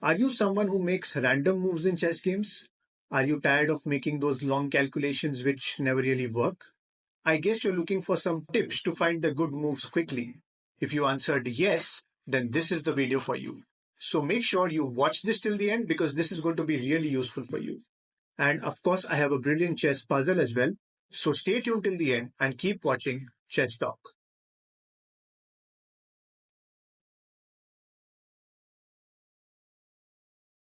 Are you someone who makes random moves in chess games? Are you tired of making those long calculations which never really work? I guess you're looking for some tips to find the good moves quickly. If you answered yes, then this is the video for you. So make sure you watch this till the end because this is going to be really useful for you. And of course, I have a brilliant chess puzzle as well. So stay tuned till the end and keep watching Chess Talk.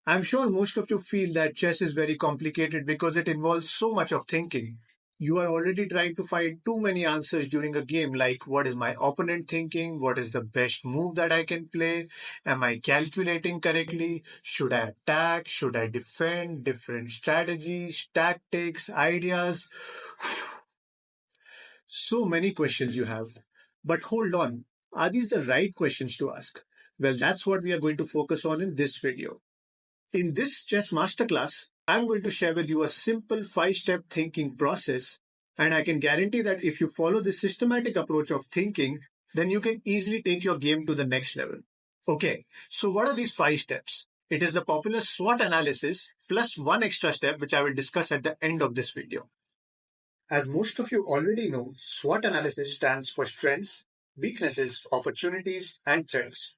I'm sure most of you feel that chess is very complicated because it involves so much of thinking. You are already trying to find too many answers during a game, like what is my opponent thinking? What is the best move that I can play? Am I calculating correctly? Should I attack? Should I defend? Different strategies, tactics, ideas. So many questions you have. But hold on, are these the right questions to ask? Well, that's what we are going to focus on in this video. In this chess masterclass, I'm going to share with you a simple 5-step thinking process, and I can guarantee that if you follow this systematic approach of thinking, then you can easily take your game to the next level. Okay, so what are these 5 steps? It is the popular SWOT analysis plus one extra step which I will discuss at the end of this video. As most of you already know, SWOT analysis stands for strengths, weaknesses, opportunities, and threats.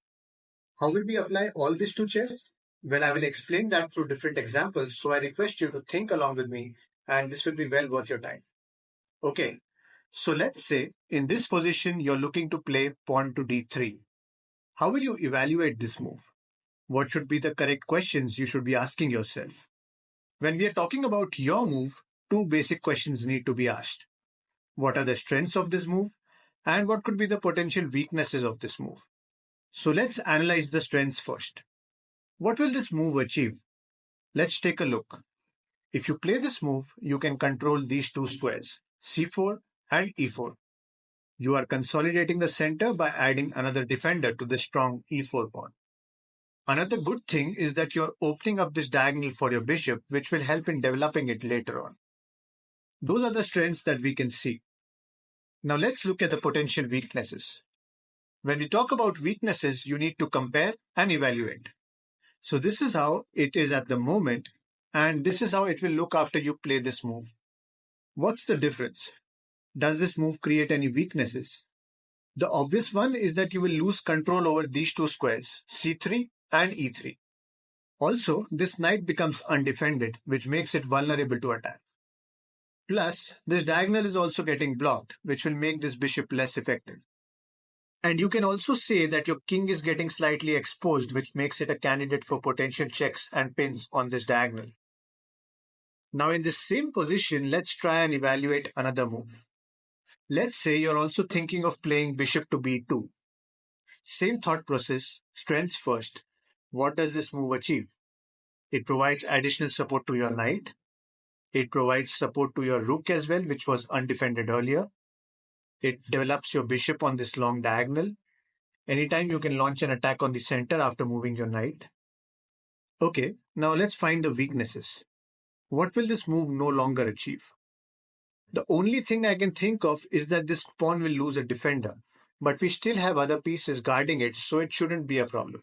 How will we apply all this to chess? Well, I will explain that through different examples, so I request you to think along with me, and this will be well worth your time. Okay, so let's say in this position you're looking to play pawn to d3. How will you evaluate this move? What should be the correct questions you should be asking yourself? When we are talking about your move, two basic questions need to be asked. What are the strengths of this move? And what could be the potential weaknesses of this move? So let's analyze the strengths first. What will this move achieve? Let's take a look. If you play this move, you can control these two squares, c4 and e4. You are consolidating the center by adding another defender to the strong e4 pawn. Another good thing is that you're opening up this diagonal for your bishop, which will help in developing it later on. Those are the strengths that we can see. Now let's look at the potential weaknesses. When we talk about weaknesses, you need to compare and evaluate. So this is how it is at the moment, and this is how it will look after you play this move. What's the difference? Does this move create any weaknesses? The obvious one is that you will lose control over these two squares, c3 and e3. Also, this knight becomes undefended, which makes it vulnerable to attack. Plus, this diagonal is also getting blocked, which will make this bishop less effective. And you can also say that your king is getting slightly exposed, which makes it a candidate for potential checks and pins on this diagonal. Now in this same position, let's try and evaluate another move. Let's say you're also thinking of playing bishop to b2. Same thought process, strengths first. What does this move achieve? It provides additional support to your knight. It provides support to your rook as well, which was undefended earlier. It develops your bishop on this long diagonal. Anytime you can launch an attack on the center after moving your knight. Okay, now let's find the weaknesses. What will this move no longer achieve? The only thing I can think of is that this pawn will lose a defender, but we still have other pieces guarding it, so it shouldn't be a problem.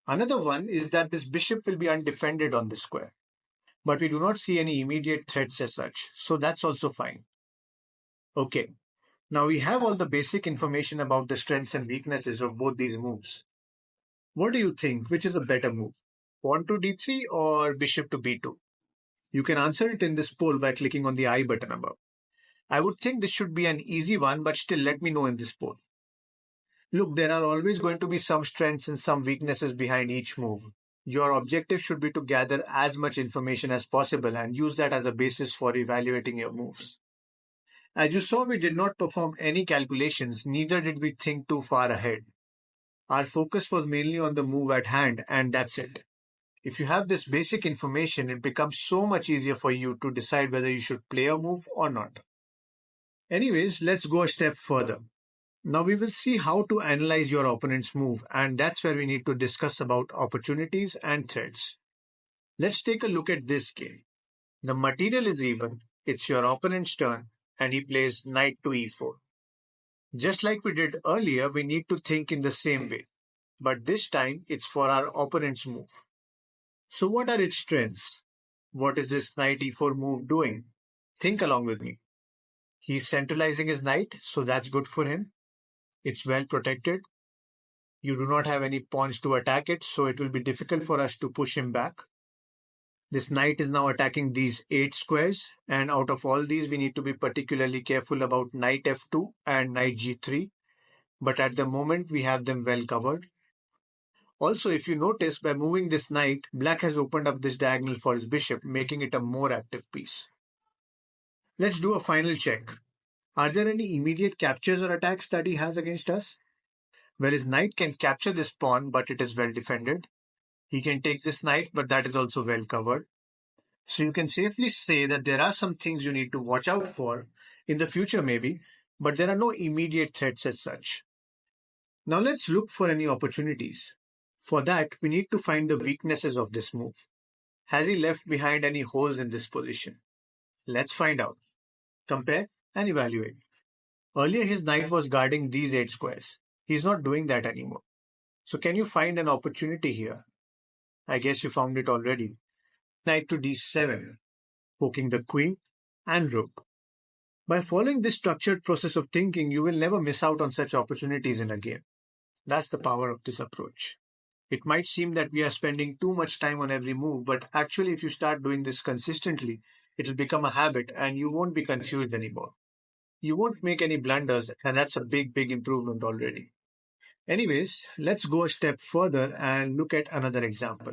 Another one is that this bishop will be undefended on this square, but we do not see any immediate threats as such, so that's also fine. Okay, now we have all the basic information about the strengths and weaknesses of both these moves. What do you think? Which is a better move? Pawn to d3 or bishop to b2? You can answer it in this poll by clicking on the I button above. I would think this should be an easy one, but still let me know in this poll. Look, there are always going to be some strengths and some weaknesses behind each move. Your objective should be to gather as much information as possible and use that as a basis for evaluating your moves. As you saw, we did not perform any calculations, neither did we think too far ahead. Our focus was mainly on the move at hand, and that's it. If you have this basic information, it becomes so much easier for you to decide whether you should play a move or not. Anyways, let's go a step further. Now we will see how to analyze your opponent's move, and that's where we need to discuss about opportunities and threats. Let's take a look at this game. The material is even, it's your opponent's turn, and he plays knight to e4. Just like we did earlier, we need to think in the same way, but this time it's for our opponent's move. So what are its strengths? What is this knight e4 move doing? Think along with me. He's centralizing his knight, so that's good for him. It's well protected. You do not have any pawns to attack it, so it will be difficult for us to push him back. This knight is now attacking these 8 squares, and out of all these, we need to be particularly careful about knight f2 and knight g3, but at the moment, we have them well covered. Also, if you notice, by moving this knight, black has opened up this diagonal for his bishop, making it a more active piece. Let's do a final check. Are there any immediate captures or attacks that he has against us? Well, his knight can capture this pawn, but it is well defended. He can take this knight, but that is also well covered. So you can safely say that there are some things you need to watch out for in the future maybe, but there are no immediate threats as such. Now let's look for any opportunities. For that, we need to find the weaknesses of this move. Has he left behind any holes in this position? Let's find out. Compare and evaluate. Earlier his knight was guarding these 8 squares. He's not doing that anymore. So can you find an opportunity here? I guess you found it already. Knight to d7, poking the queen and rook. By following this structured process of thinking, you will never miss out on such opportunities in a game. That's the power of this approach. It might seem that we are spending too much time on every move, but actually if you start doing this consistently, it will become a habit and you won't be confused anymore. You won't make any blunders, and that's a big improvement already. Anyways, let's go a step further and look at another example.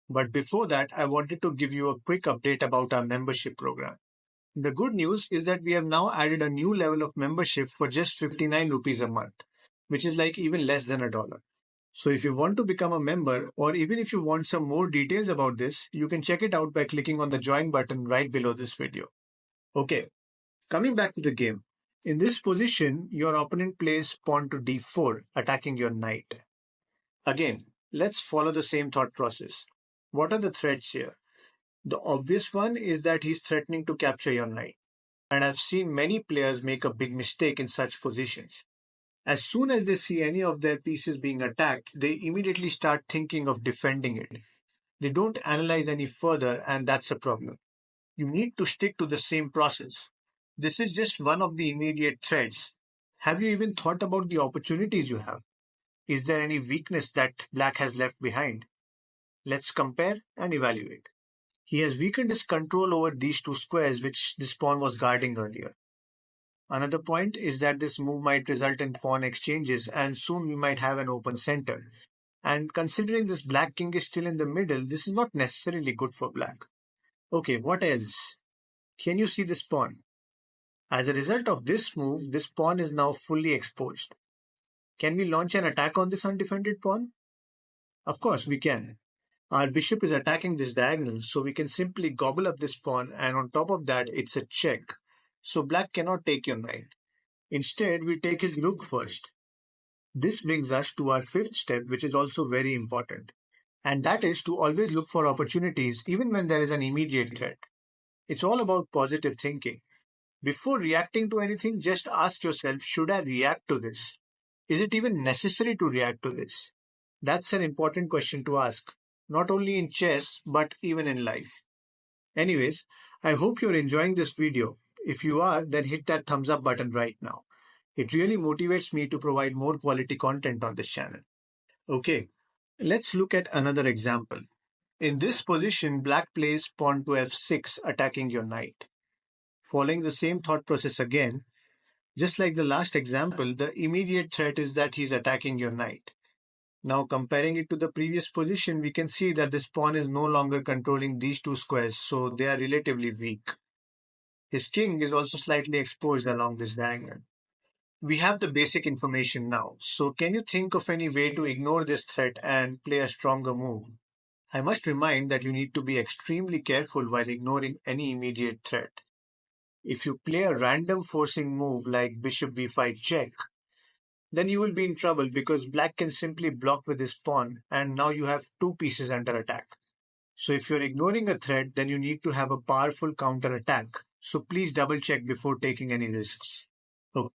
But before that, I wanted to give you a quick update about our membership program. The good news is that we have now added a new level of membership for just 59 rupees a month, which is like even less than $1. So if you want to become a member, or even if you want some more details about this, you can check it out by clicking on the join button right below this video. Okay, coming back to the game. In this position, your opponent plays pawn to d4, attacking your knight. Again, let's follow the same thought process. What are the threats here? The obvious one is that he's threatening to capture your knight. And I've seen many players make a big mistake in such positions. As soon as they see any of their pieces being attacked, they immediately start thinking of defending it. They don't analyze any further, and that's a problem. You need to stick to the same process. This is just one of the immediate threats. Have you even thought about the opportunities you have? Is there any weakness that black has left behind? Let's compare and evaluate. He has weakened his control over these 2 squares which this pawn was guarding earlier. Another point is that this move might result in pawn exchanges and soon we might have an open center. And considering this black king is still in the middle, this is not necessarily good for black. Okay, what else? Can you see this pawn? As a result of this move, this pawn is now fully exposed. Can we launch an attack on this undefended pawn? Of course we can. Our bishop is attacking this diagonal, so we can simply gobble up this pawn, and on top of that, it's a check. So black cannot take your knight. Instead, we take his rook first. This brings us to our 5th step, which is also very important. And that is to always look for opportunities even when there is an immediate threat. It's all about positive thinking. Before reacting to anything, just ask yourself, should I react to this? Is it even necessary to react to this? That's an important question to ask, not only in chess, but even in life. Anyways, I hope you're enjoying this video. If you are, then hit that thumbs up button right now. It really motivates me to provide more quality content on this channel. Okay, let's look at another example. In this position, black plays pawn to f6, attacking your knight. Following the same thought process again, just like the last example, the immediate threat is that he's attacking your knight. Now comparing it to the previous position, we can see that this pawn is no longer controlling these 2 squares, so they are relatively weak. His king is also slightly exposed along this diagonal. We have the basic information now, so can you think of any way to ignore this threat and play a stronger move? I must remind that you need to be extremely careful while ignoring any immediate threat. If you play a random forcing move like bishop b5 check, then you will be in trouble because black can simply block with his pawn and now you have 2 pieces under attack. So if you're ignoring a threat, then you need to have a powerful counter attack. So please double check before taking any risks. Okay.